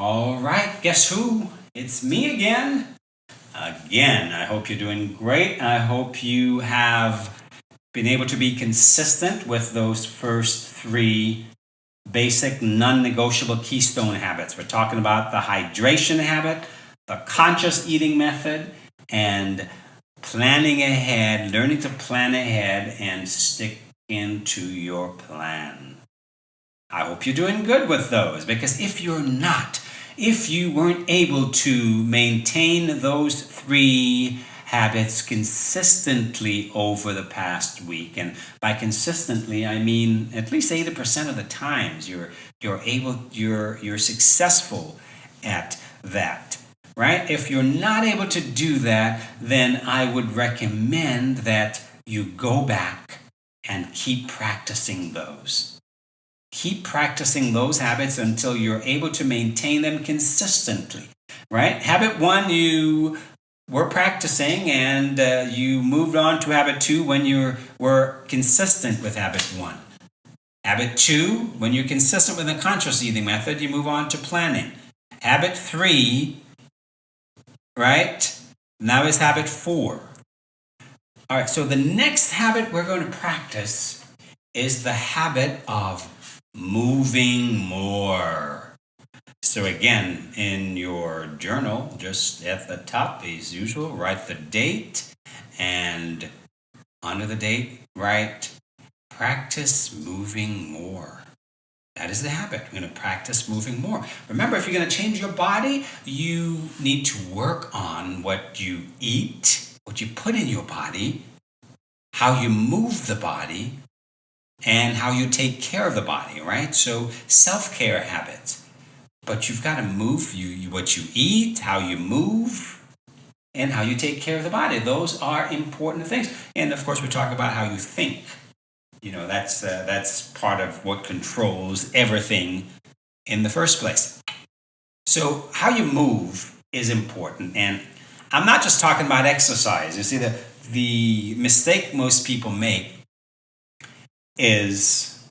All right, guess who? It's me again. I hope you're doing great. I hope you have been able to be consistent with those first three basic non negotiable keystone habits. We're talking about the hydration habit, the conscious eating method, and planning ahead, learning to plan ahead and stick into your plan. I hope you're doing good with those because if you're not, if you weren't able to maintain those three habits consistently over the past week, and by consistently I mean at least 80% of the times you're successful at that. Right? If you're not able to do that, then I would recommend that you go back and keep practicing those. Keep practicing those habits until you're able to maintain them consistently, right? Habit one, you were practicing and you moved on to habit two when you were consistent with habit one. Habit two, when you're consistent with the conscious eating method, you move on to planning. Habit three, right? Now is habit four. All right, so the next habit we're going to practice is the habit of moving more. So again, in your journal, just at the top, as usual, write the date, and under the date, write practice moving more. That is the habit. We're going to practice moving more. Remember, if you're going to change your body, you need to work on what you eat, what you put in your body, how you move the body, and how you take care of the body, right? So self-care habits. But you've got to move what you eat, how you move, and how you take care of the body. Those are important things. And of course, we talk about how you think. You know, that's part of what controls everything in the first place. So how you move is important. And I'm not just talking about exercise. You see, the mistake most people make is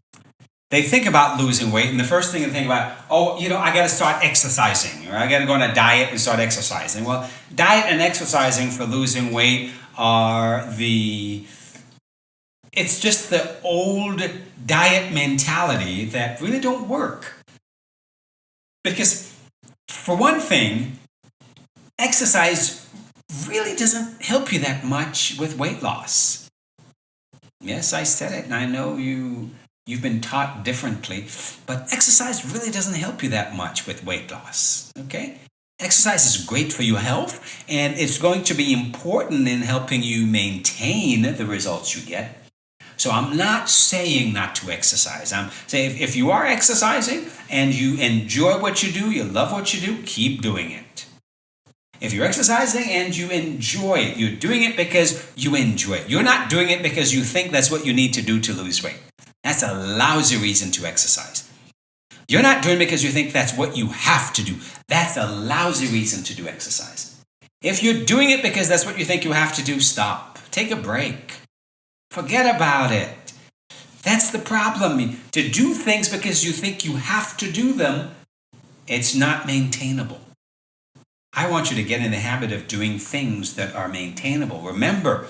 they think about losing weight, and the first thing they think about, I got to start exercising, or I got to go on a diet and start exercising. Well, diet and exercising for losing weight it's just the old diet mentality that really don't work. Because for one thing, exercise really doesn't help you that much with weight loss. Yes, I said it, and I know you've been taught differently, but exercise really doesn't help you that much with weight loss, okay? Exercise is great for your health, and it's going to be important in helping you maintain the results you get. So I'm not saying not to exercise. I'm saying if you are exercising and you enjoy what you do, you love what you do, keep doing it. If you're exercising and you enjoy it, you're doing it because you enjoy it. You're not doing it because you think that's what you need to do to lose weight. That's a lousy reason to exercise. You're not doing it because you think that's what you have to do. That's a lousy reason to do exercise. If you're doing it because that's what you think you have to do, stop. Take a break. Forget about it. That's the problem. To do things because you think you have to do them, it's not maintainable. I want you to get in the habit of doing things that are maintainable. Remember,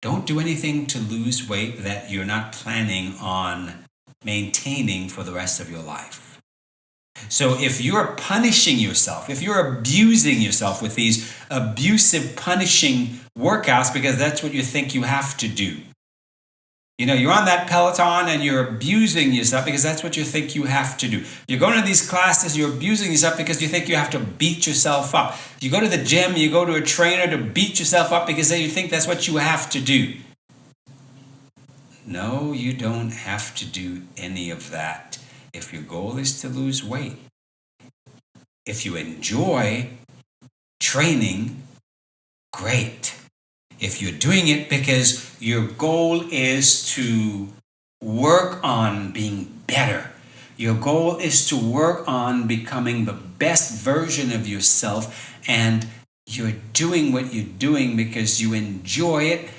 don't do anything to lose weight that you're not planning on maintaining for the rest of your life. So if you're punishing yourself, if you're abusing yourself with these abusive, punishing workouts because that's what you think you have to do, you're on that Peloton and you're abusing yourself because that's what you think you have to do. You're going to these classes, you're abusing yourself because you think you have to beat yourself up. You go to the gym, you go to a trainer to beat yourself up because you think that's what you have to do. No, you don't have to do any of that if your goal is to lose weight. If you enjoy training, great. If you're doing it because your goal is to work on being better, your goal is to work on becoming the best version of yourself, and you're doing what you're doing because you enjoy it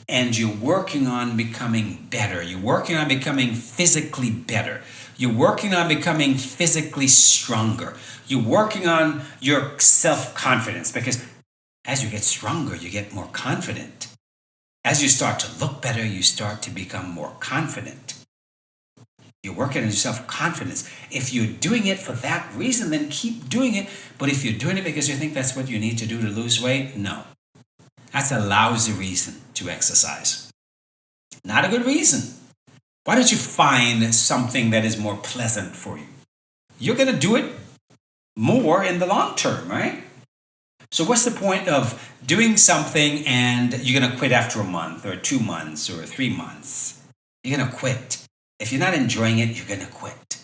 and you're working on becoming better. You're working on becoming physically better. You're working on becoming physically stronger. You're working on your self-confidence because as you get stronger, you get more confident. As you start to look better, you start to become more confident. You're working on your self-confidence. If you're doing it for that reason, then keep doing it. But if you're doing it because you think that's what you need to do to lose weight, no. That's a lousy reason to exercise. Not a good reason. Why don't you find something that is more pleasant for you? You're going to do it more in the long term, right? So what's the point of doing something and you're going to quit after a month or 2 months or 3 months? You're going to quit. If you're not enjoying it, you're going to quit.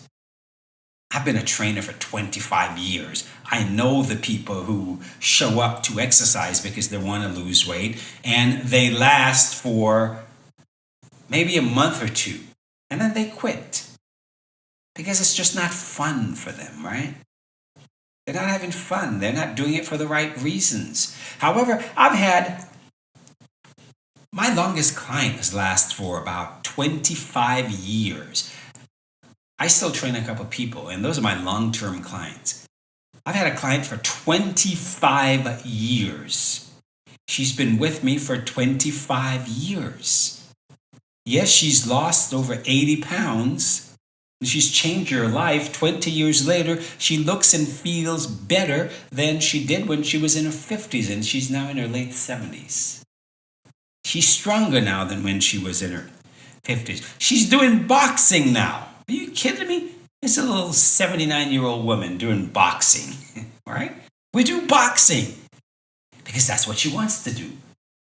I've been a trainer for 25 years. I know the people who show up to exercise because they want to lose weight and they last for maybe a month or two and then they quit because it's just not fun for them, right? They're not having fun. They're not doing it for the right reasons. However, I've had my longest client has lasted for about 25 years. I still train a couple people, and those are my long-term clients. I've had a client for 25 years. She's been with me for 25 years. Yes, she's lost over 80 pounds. She's changed her life. 20 years later, she looks and feels better than she did when she was in her 50s, and she's now in her late 70s. She's stronger now than when she was in her 50s. She's doing boxing now. Are you kidding me? It's a little 79-year-old woman doing boxing, right? We do boxing because that's what she wants to do.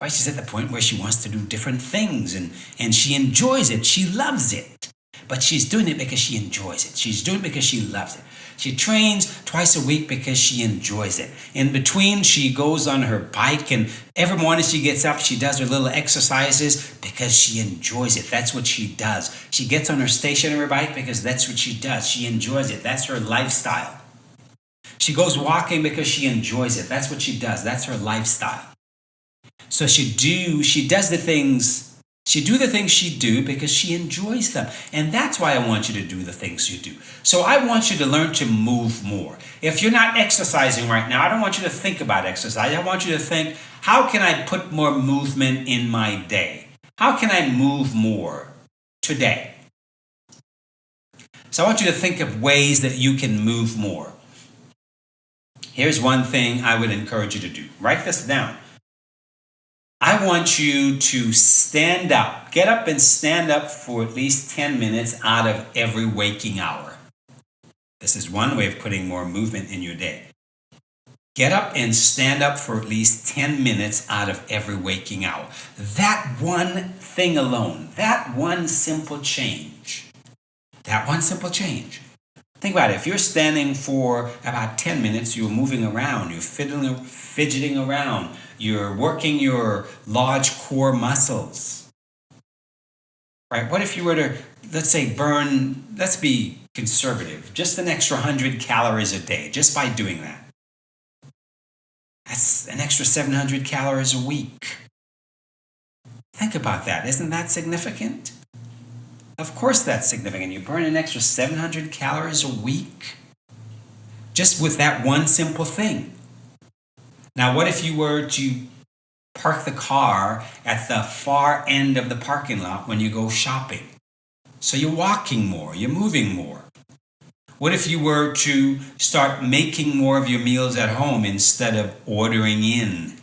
Right? She's at the point where she wants to do different things and she enjoys it. She loves it. But she's doing it because she enjoys it. She's doing it because she loves it. She trains twice a week because she enjoys it. In between, she goes on her bike, and every morning she gets up, she does her little exercises because she enjoys it. That's what she does. She gets on her stationary bike because that's what she does. She enjoys it. That's her lifestyle. She goes walking because she enjoys it. That's what she does. That's her lifestyle. So she does the things. She do the things she do because she enjoys them. And that's why I want you to do the things you do. So I want you to learn to move more. If you're not exercising right now, I don't want you to think about exercise. I want you to think, how can I put more movement in my day? How can I move more today? So I want you to think of ways that you can move more. Here's one thing I would encourage you to do. Write this down. I want you to stand up. Get up and stand up for at least 10 minutes out of every waking hour. This is one way of putting more movement in your day. Get up and stand up for at least 10 minutes out of every waking hour. That one thing alone, that one simple change. Think about it. If you're standing for about 10 minutes, you're moving around, you're fidgeting around, you're working your large core muscles. Right? What if you were to, let's be conservative, just an extra 100 calories a day, just by doing that? That's an extra 700 calories a week. Think about that. Isn't that significant? Of course that's significant. You burn an extra 700 calories a week just with that one simple thing. Now, what if you were to park the car at the far end of the parking lot when you go shopping? So you're walking more, you're moving more. What if you were to start making more of your meals at home instead of ordering in?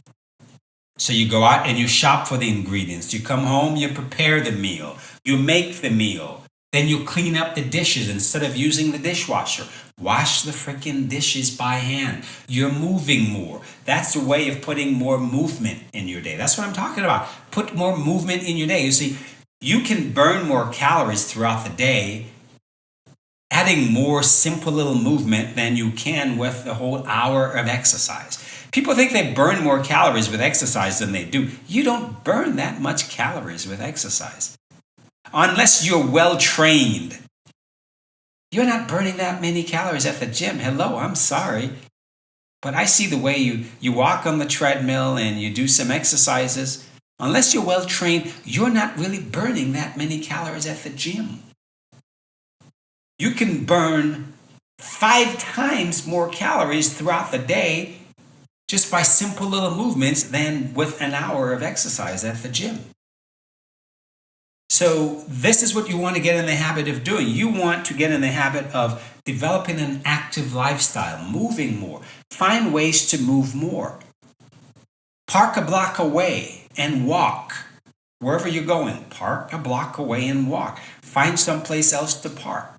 So you go out and you shop for the ingredients. You come home, you prepare the meal. You make the meal. Then you clean up the dishes instead of using the dishwasher. Wash the freaking dishes by hand. You're moving more. That's a way of putting more movement in your day. That's what I'm talking about. Put more movement in your day. You see, you can burn more calories throughout the day adding more simple little movement than you can with the whole hour of exercise. People think they burn more calories with exercise than they do. You don't burn that much calories with exercise. Unless you're well trained. You're not burning that many calories at the gym. Hello, I'm sorry. But I see the way you walk on the treadmill and you do some exercises. Unless you're well trained, you're not really burning that many calories at the gym. you can burn 5 times more calories throughout the day just by simple little movements than with an hour of exercise at the gym. So this is what you want to get in the habit of doing. You want to get in the habit of developing an active lifestyle, moving more. Find ways to move more. Park a block away and walk. Wherever you're going, park a block away and walk. Find someplace else to park.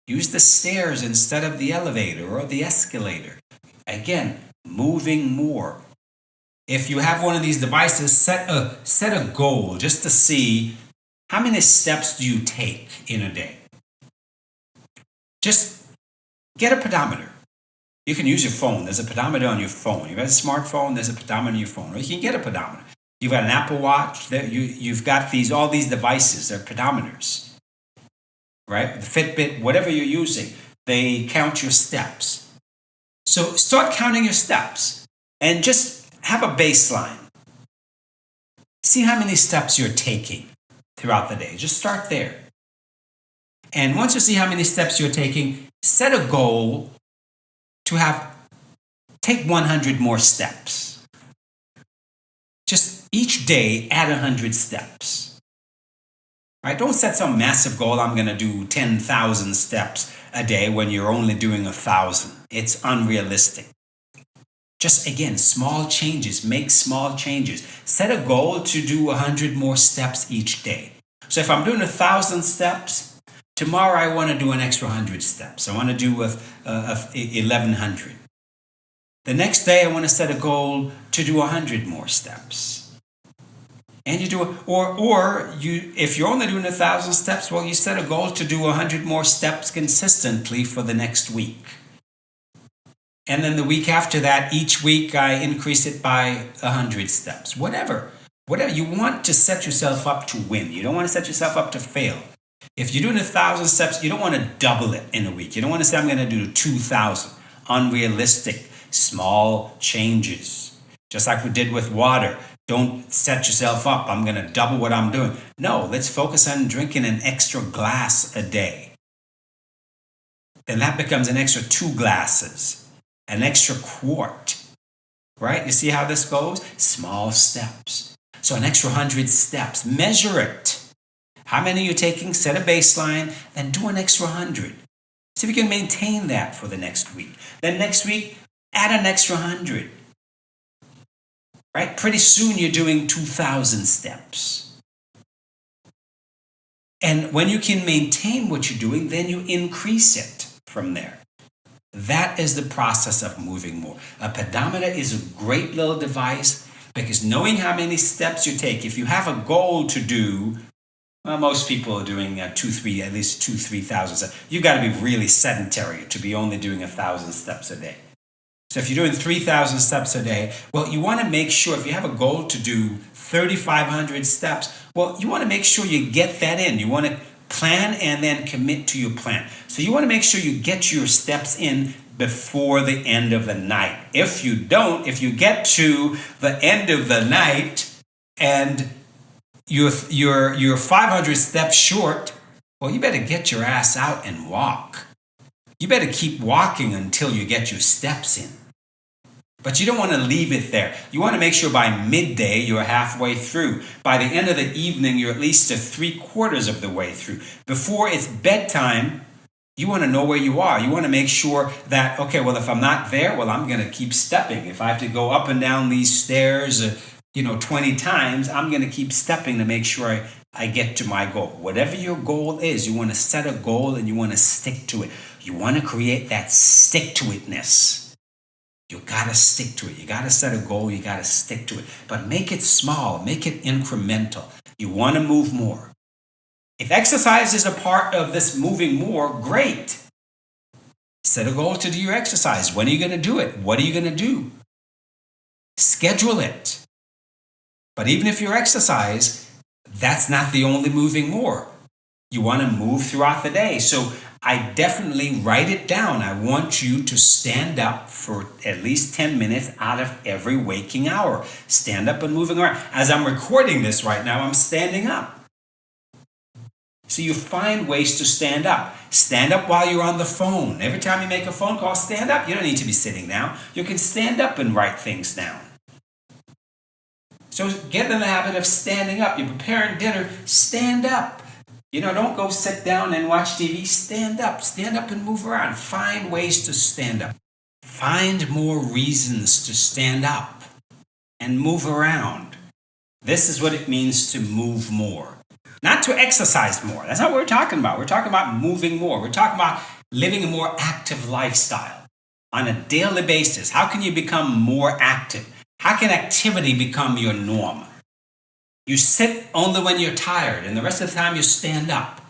Use the stairs instead of the elevator or the escalator. Again, moving more. If you have one of these devices, set a goal just to see how many steps do you take in a day. Just get a pedometer. You can use your phone. There's a pedometer on your phone. You have a smartphone, there's a pedometer on your phone. Or you can get a pedometer. You've got an Apple Watch. You've got all these devices. They're pedometers. Right? The Fitbit, whatever you're using, they count your steps. So start counting your steps and just have a baseline. See how many steps you're taking throughout the day. Just start there. And once you see how many steps you're taking, set a goal to take 100 more steps. Just each day add 100 steps. Right? Don't set some massive goal, I'm going to do 10,000 steps a day when you're only doing 1,000. It's unrealistic. Just again, small changes, make small changes. Set a goal to do 100 more steps each day. So if I'm doing 1,000 steps, tomorrow I want to do an extra 100 steps. I want to do 1,100. The next day I want to set a goal to do 100 more steps. And you do it, if you're only doing 1,000 steps, well, you set a goal to do 100 more steps consistently for the next week. And then the week after that, each week I increase it by 100 steps. Whatever you want to set yourself up to win. You don't want to set yourself up to fail. If you're doing 1,000 steps, you don't want to double it in a week. You don't want to say, I'm going to do 2,000. Unrealistic, small changes. Just like we did with water. Don't set yourself up, I'm going to double what I'm doing. No, let's focus on drinking an extra glass a day. Then that becomes an extra 2 glasses, an extra quart. Right? You see how this goes? Small steps. So an extra 100 steps. Measure it. How many you're taking, set a baseline, then do an extra 100. See if you can maintain that for the next week. Then next week, add an extra 100. Right? Pretty soon you're doing 2,000 steps. And when you can maintain what you're doing, then you increase it from there. That is the process of moving more. A pedometer is a great little device because knowing how many steps you take, if you have a goal to do, well, most people are doing at least 3,000 steps. You've got to be really sedentary to be only doing 1,000 steps a day. So if you're doing 3,000 steps a day, well, you want to make sure, if you have a goal to do 3,500 steps, well, you want to make sure you get that in. You want to plan and then commit to your plan. So you want to make sure you get your steps in before the end of the night. If you don't, if you get to the end of the night and you're 500 steps short, well, you better get your ass out and walk. You better keep walking until you get your steps in. But you don't want to leave it there. You want to make sure by midday you're halfway through. By the end of the evening, you're at least 3/4 of the way through. Before it's bedtime, you want to know where you are. You want to make sure that, okay, well, if I'm not there, well, I'm going to keep stepping. If I have to go up and down these stairs, 20 times, I'm going to keep stepping to make sure I get to my goal. Whatever your goal is, you want to set a goal and you want to stick to it. You want to create that stick-to-itness. You got to stick to it. You got to set a goal. You got to stick to it. But make it small. Make it incremental. You want to move more. If exercise is a part of this moving more, great. Set a goal to do your exercise. When are you going to do it? What are you going to do? Schedule it. But even if you exercise, that's not the only moving more. You want to move throughout the day. So I definitely write it down. I want you to stand up for at least 10 minutes out of every waking hour. Stand up and moving around. As I'm recording this right now, I'm standing up. So you find ways to stand up. Stand up while you're on the phone. Every time you make a phone call, stand up. You don't need to be sitting down. You can stand up and write things down. So get in the habit of standing up. You're preparing dinner, stand up. Don't go sit down and watch TV. Stand up. Stand up and move around. Find ways to stand up. Find more reasons to stand up and move around. This is what it means to move more. Not to exercise more. That's not what we're talking about. We're talking about moving more. We're talking about living a more active lifestyle on a daily basis. How can you become more active? How can activity become your norm? You sit only when you're tired, and the rest of the time you stand up.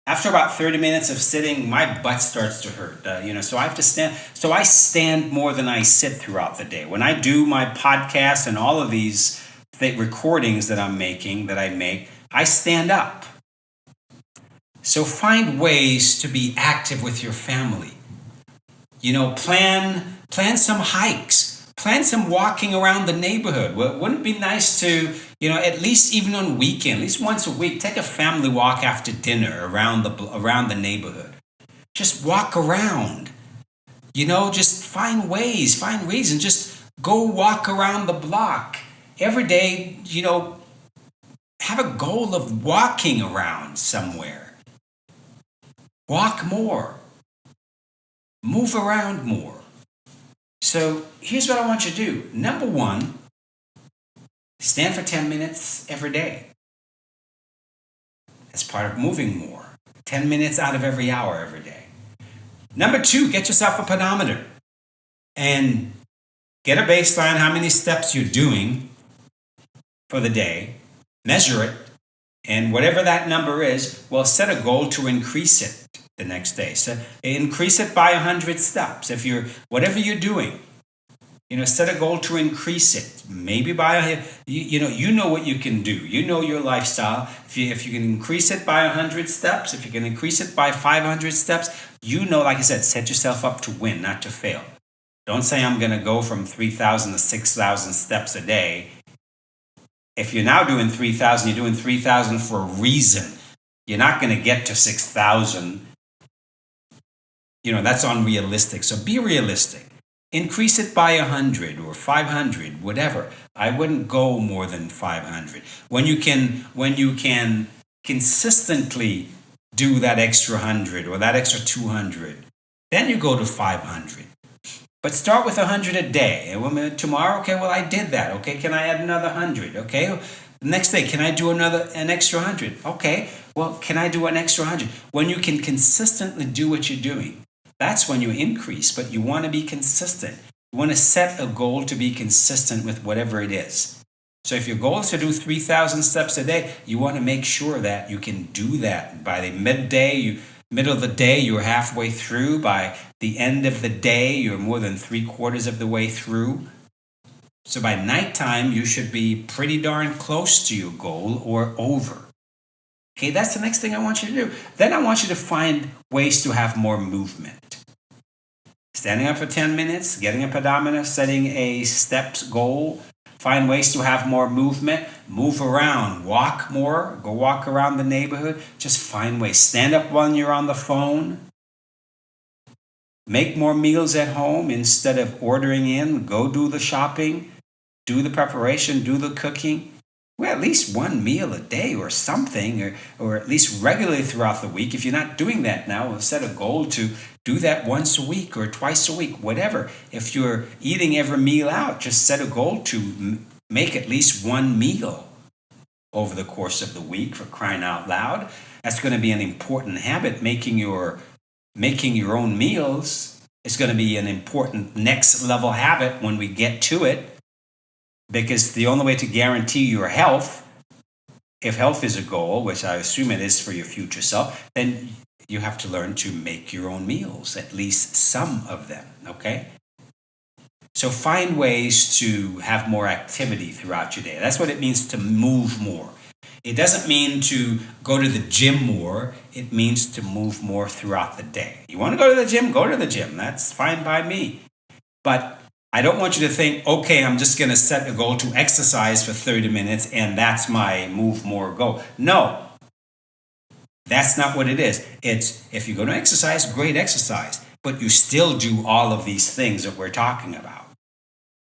After about 30 minutes of sitting, my butt starts to hurt. So I have to stand. So I stand more than I sit throughout the day. When I do my podcast and all of these recordings that I make, I stand up. So find ways to be active with your family. Plan some hikes. Plan some walking around the neighborhood. Wouldn't it be nice to, at least even on weekend, at least once a week, take a family walk after dinner around the neighborhood. Just walk around. Just find reasons. Just go walk around the block. Every day, have a goal of walking around somewhere. Walk more. Move around more. So here's what I want you to do. Number one, stand for 10 minutes every day. That's part of moving more. 10 minutes out of every hour every day. Number two, get yourself a pedometer and get a baseline how many steps you're doing for the day. Measure it. And whatever that number is, set a goal to increase it the next day. So increase it by 100 steps. Whatever you're doing, set a goal to increase it. Maybe by, you know what you can do. You know your lifestyle. If you can increase it by 100 steps, if you can increase it by 500 steps, like I said, set yourself up to win, not to fail. Don't say I'm going to go from 3,000 to 6,000 steps a day. If you're now doing 3,000, you're doing 3,000 for a reason. You're not going to get to 6,000. That's unrealistic. So be realistic. Increase it by 100 or 500, whatever. I wouldn't go more than 500. When you can consistently do that extra 100 or that extra 200, then you go to 500. But start with 100 a day. Tomorrow, okay, I did that. Okay, can I add another 100? Okay, next day, can I do an extra 100? Okay, can I do an extra 100? When you can consistently do what you're doing, that's when you increase, but you want to be consistent. You want to set a goal to be consistent with whatever it is. So if your goal is to do 3,000 steps a day, you want to make sure that you can do that. By the middle of the day, you're halfway through. By the end of the day, you're more than 3/4 of the way through. So by nighttime, you should be pretty darn close to your goal or over. Okay, that's the next thing I want you to do. Then I want you to find ways to have more movement. Standing up for 10 minutes, getting a pedometer, setting a steps goal. Find ways to have more movement. Move around. Walk more. Go walk around the neighborhood. Just find ways. Stand up when you're on the phone. Make more meals at home instead of ordering in. Go do the shopping. Do the preparation. Do the cooking. At least one meal a day or something, or at least regularly throughout the week. If you're not doing that now, we'll set a goal to do that once a week or twice a week, whatever. If you're eating every meal out, just set a goal to make at least one meal over the course of the week, for crying out loud. That's going to be an important habit. Making your own meals is going to be an important next level habit when we get to it. Because the only way to guarantee your health, if health is a goal, which I assume it is for your future self, then you have to learn to make your own meals, at least some of them, okay? So find ways to have more activity throughout your day. That's what it means to move more. It doesn't mean to go to the gym more. It means to move more throughout the day. You want to go to the gym? Go to the gym. That's fine by me. But I don't want you to think, okay, I'm just going to set a goal to exercise for 30 minutes and that's my move more goal. No. That's not what it is. It's if you're going to exercise, great exercise, but you still do all of these things that we're talking about.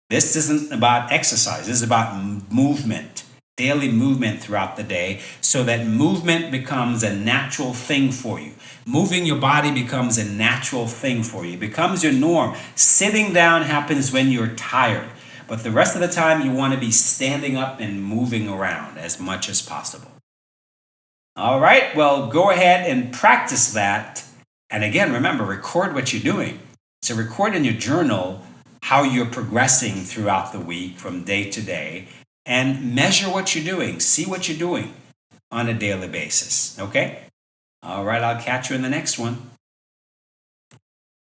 This isn't about exercise. This is about movement, daily movement throughout the day, so that movement becomes a natural thing for you. Moving your body becomes a natural thing for you. It becomes your norm. Sitting down happens when you're tired, but the rest of the time you want to be standing up and moving around as much as possible. All right, well, go ahead and practice that. And again, remember, record what you're doing. So record in your journal how you're progressing throughout the week from day to day and measure what you're doing. See what you're doing on a daily basis. Okay? All right, I'll catch you in the next one.